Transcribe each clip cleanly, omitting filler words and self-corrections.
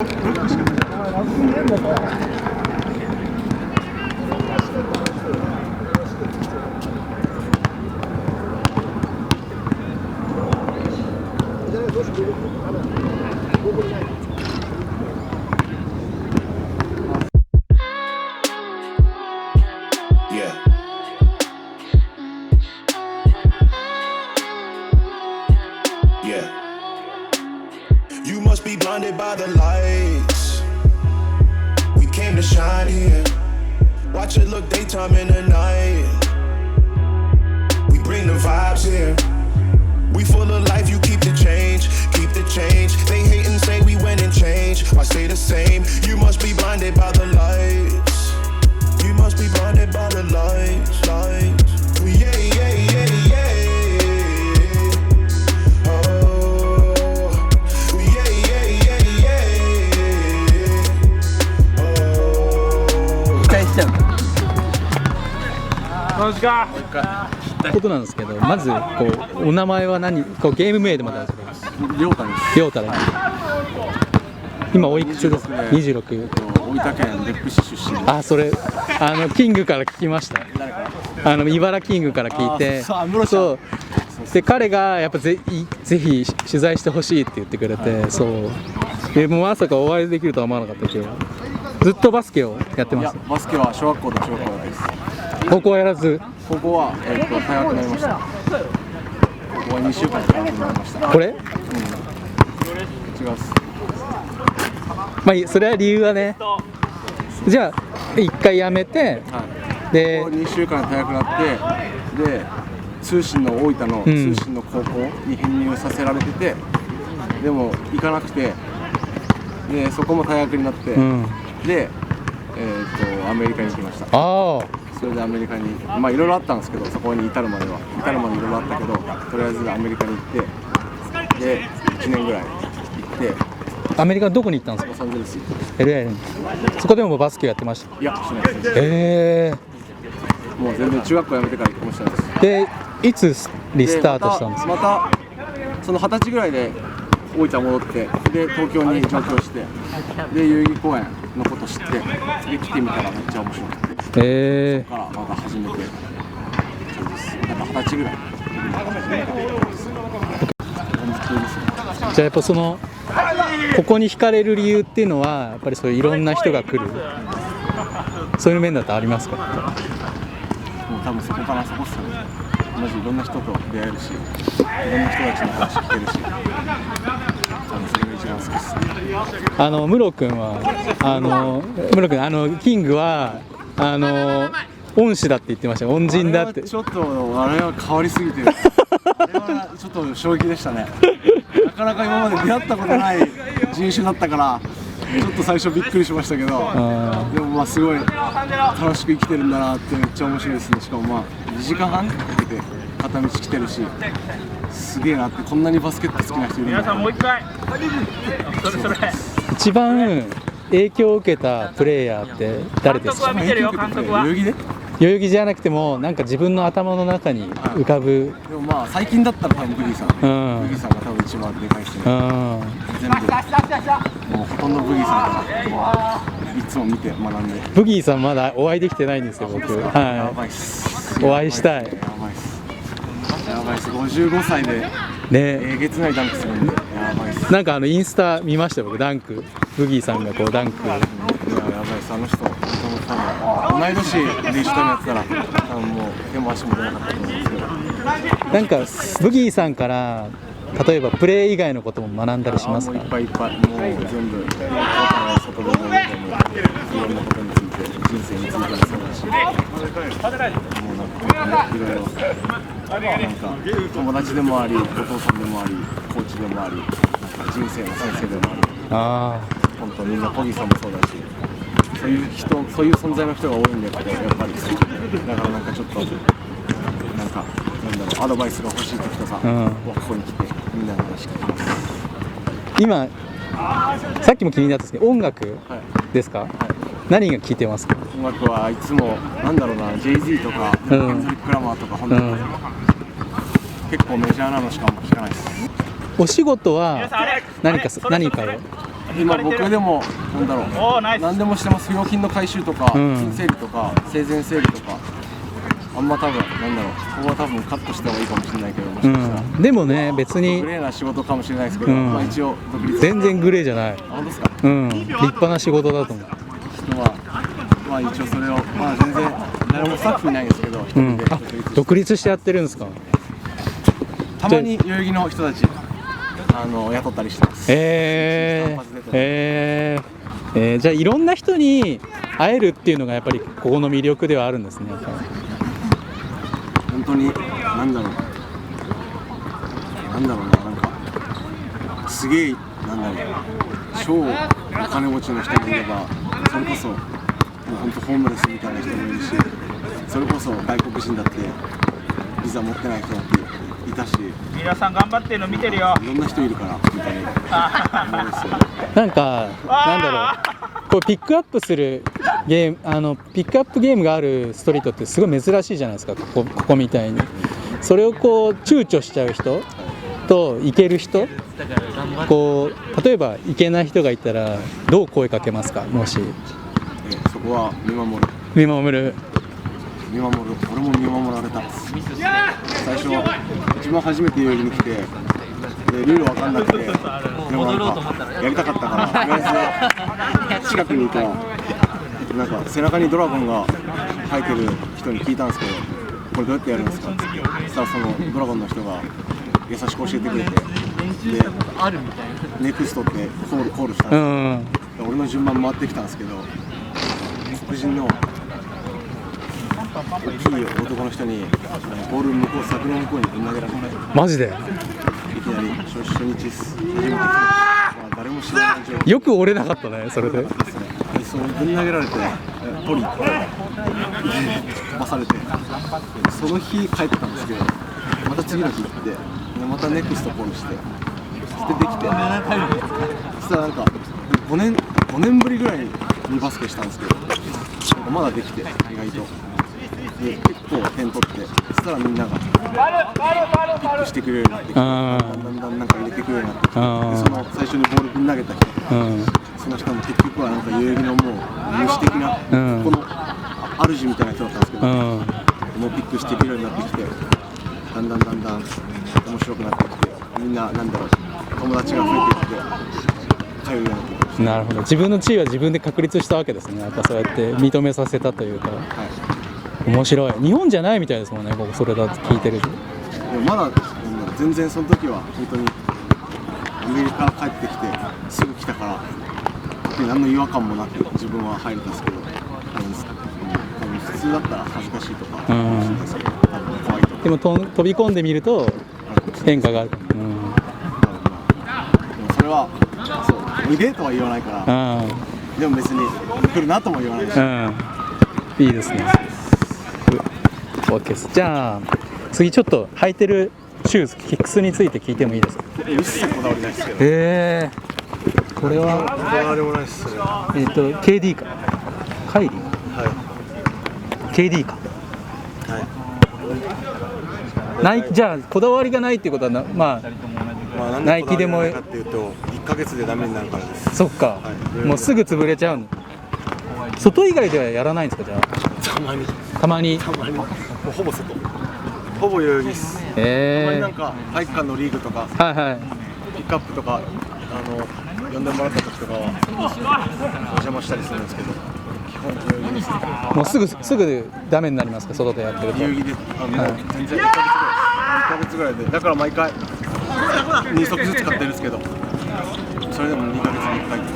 You must be blinded by the lights. We came to shine here. Watch it look daytime in the night. We bring the vibes here. We full of life, you keep the change, keep the change. They hate and say we went and changed. I stay the same. You must be blinded by the lights. You must be blinded by the lights, lights. Yeah, yeah, yeah, yeah.ことなんですけど、まずこうお名前は何、こうゲーム名でも大丈夫です。亮太です。亮太です。今おいくつですか？26。大分県別府市出身。あ、それキングから聞きました。茨キングから聞いて、そうで彼がやっぱぜひ取材してほしいって言ってくれて、そうでもうまさかお会いできるとは思わなかったけど、ずっとバスケをやってます。バスケは小学校と中学校です。高校はやらず。高校は退学になりました。高校は2週間で退学になりました。これ？違うっす。まあそれは理由はね。じゃあ1回辞めて、はい、で2週間で退学になって、で通信の大分の通信の高校に編入させられてて、でも行かなくて、でそこも退学になって、でアメリカに行きました。ああ。それでアメリカに、まあいろいろあったんですけど、そこに至るまでいろいろあったけど、とりあえずアメリカに行って、で1年ぐらい行って。アメリカどこに行ったんですか？ロサンゼルス。LA。そこでもバスケやってました。いや、しないです。もう全然中学校辞めてから一個もしてないです。で、いつリスタートしたんですか？またその20歳ぐらいで大分戻って、で東京に上京して、で代々木公園のこと知って、で来てみたらめっちゃ面白くて、そこからまた始めて、そうです。なんか20歳ぐらい。じゃあやっぱここに惹かれる理由っていうのはやっぱりそういういろんな人が来る、そういう面だとありますか？もう多分そこからそこっすよね。マジいろんな人と出会えるし、いろんな人たちの話聞けるし、多分それが一番好きっすね。ムロ君はキングは恩師だって言ってました。恩人だって。ちょっとあれは変わりすぎてる。あれはちょっと衝撃でしたね。なかなか今まで出会ったことない人種だったからちょっと最初びっくりしましたけど、でもまあすごい楽しく生きてるんだなってめっちゃ面白いですね。しかもまあ2時間半かけて片道来てるし、すげえなって、こんなにバスケット好きな人いるんだ。皆さんもう一回。一番影響を受けたプレイヤーって誰ですか？代々木で？代々木じゃなくてもなんか自分の頭の中に浮かぶ。でもまあ最近だったら多分ブギーさん。ブギーさんが多分一番でかいですね。全部もうほとんどブギーさんからいつも見て学んで。ブギーさんまだお会いできてないんですよ僕。やばいっす。お会いしたい。やばいっす。やばいっす。55歳でね、えげつないダンクするんでやばいっす。なんかインスタ見ました僕、ダンクブギーさんがこうダンク。やばいっす。あの人同い年で一緒にやってたら多分もう手も足も出なかったと思うんですけど、なんかブギーさんから例えばプレー以外のことも学んだりしますか？もういっぱいいっぱい、もう全部外でも中でもいろんなことについて、人生についてもそうだし、もうなんかいろいろなんか友達でもあり、お父さんでもあり、コーチでもあり、なんか人生の先生でもあり、本当みんなポギーさんもそうだし、そういう存在の人が多いんで、やっぱりだからなんかちょっとなんかなんだろう、アドバイスが欲しい時とか、ここに来てみんなの話聞きます。今さっきも気になったんですけど、音楽ですか？何が聴いてますか？音楽はいつもなんだろうな、Jay-Z とか、ケンドリック・ラマーとか、本当に結構メジャーなのしかあんま聞かないです。お仕事は何かを？今僕でもなんだろう何でもしてます。不要品の回収とか、金整理とか生前整理とか、あんま多分なんだろう、ここは多分カットした方がいいかもしれないけど、もしかしたら、でもね別にグレーな仕事かもしれないですけど、まあ一応独立全然グレーじゃない。本当ですか。立派な仕事だと思う。まあ一応それをまあ全然誰もスタッフいないんですけど、一人で独立してやってるんですか。たまに代々木の人たち雇ったりしてます。じゃあいろんな人に会えるっていうのがやっぱりここの魅力ではあるんですね。やっぱり本当になんだろうな、なんかすげえなんだろう、超お金持ちの人もいれば、それこそもう本当ホームレスみたいな人もいるし、それこそ外国人だってビザ持ってない人だっていたし、皆さん頑張ってるの見てるよ。いろんな人いるから本当になんかなんだろう、こうピックアップするゲーム、ピックアップゲームがあるストリートってすごい珍しいじゃないですか。ここみたいにそれをこう躊躇しちゃう人と行ける人、こう例えば行けない人がいたらどう声かけますか。もしそこは見守る。俺も見守られたんです。最初一番初めて代々木に来て、でルール分かんなくて、でもなんかやりたかったからとりあえず近くにいたらなんか背中にドラゴンが生えてる人に聞いたんですけど、これどうやってやるんですかって言って、そしたらそのドラゴンの人が優しく教えてくれて、でネクストってコールしたんですよ。俺の順番回ってきたんですけど、黒人の大きい男の人にボール向こう柵の向こうにぶん投げられて、マジでいきなり初日です初めて来て、誰も知らない状況、よく折れなかったね。それでそうぶん投げられてポリ飛ばされて、その日帰ってたんですけど、また次の日行って、またネクストコールして、できて、そしたらなんか5年ぶりぐらいにバスケしたんですけど、なんかまだできて意外と。で結構点取って、そしたらみんながピックしてくれるようになってきて、だんだんなんか入れてくれるようになってきて、でその最初にボールぶん投げた人、その人も結局はなんか代々木のもう主的な、この主みたいな人だったんですけど、もうピックしてくれるようになってきて、だんだん面白くなってきて、みんななんだろう、友達が増えてきて通うようになってきました。なるほど。自分の地位は自分で確立したわけですね。やっぱそうやって認めさせたというか、面白い。日本じゃないみたいですもんね、ここそれだと聞いてると。でもまだ全然その時は本当にアメリカから帰ってきてすぐ来たから、何の違和感もなく自分は入れたんですけど、多分普通だったら恥ずかしいとかかもしれないですけど、多分怖いとか。でも飛び込んでみると変化がある。でもそれはそうおいでとは言わないから、でも別に来るなとも言わないし、いいですね。OK です。じゃあ次ちょっと履いてるシューズ、キックスについて聞いてもいいですか。一切こだわりないですけど。これはこだわりもないです。KD か。カイリー。KD か。ナイキ、じゃあこだわりがないっていうことはまあナイキでもかっていうと1ヶ月でダメになるからです。そっか、もうすぐ潰れちゃうの。外以外ではやらないんですか。じゃあたまにもうほぼ外、ほぼ代々木です。たまになんか体育館のリーグとか、ピックアップとか呼んでもらった時とかはお邪魔したりするんですけど、基本代々木です。もうすぐダメになりますか、外でやってると。代々木で全然1ヶ月ぐらいで、だから毎回2足ずつ買ってるんですけど、それでも2ヶ月に1回とか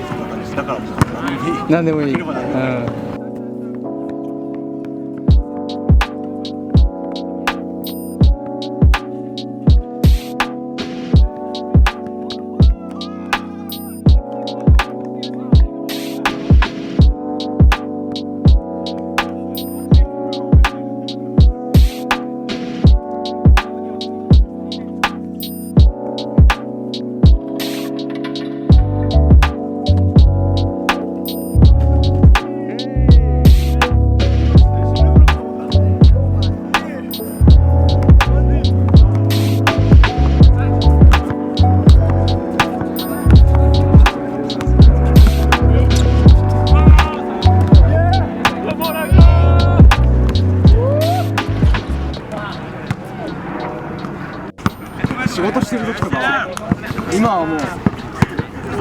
そんな感じです。だから何でもいい。今はもう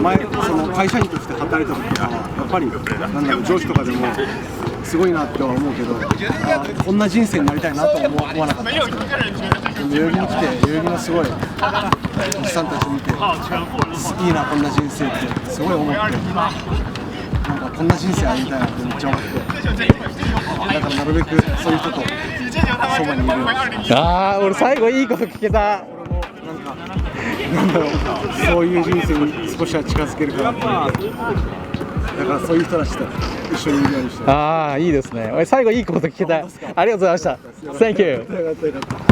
前その会社員として働いた時はやっぱりなんだろう上司とかでもすごいなっては思うけど、こんな人生になりたいなとは思わなかったんですけど、代々木に来て代々木のすごいおじさんたち見ていいなこんな人生ってすごい思って、なんかこんな人生ありたいなってめっちゃ思って、だからなるべくそういう人とそばにいるようにして。ああ、俺最後いいこと聞けた。なんだろう、そういう人生に少しは近づけるかなって思って、だからそういう人たちと一緒にいるようにして。ああ、いいですね。俺最後いいこと聞けた。ありがとうございました。Thank you。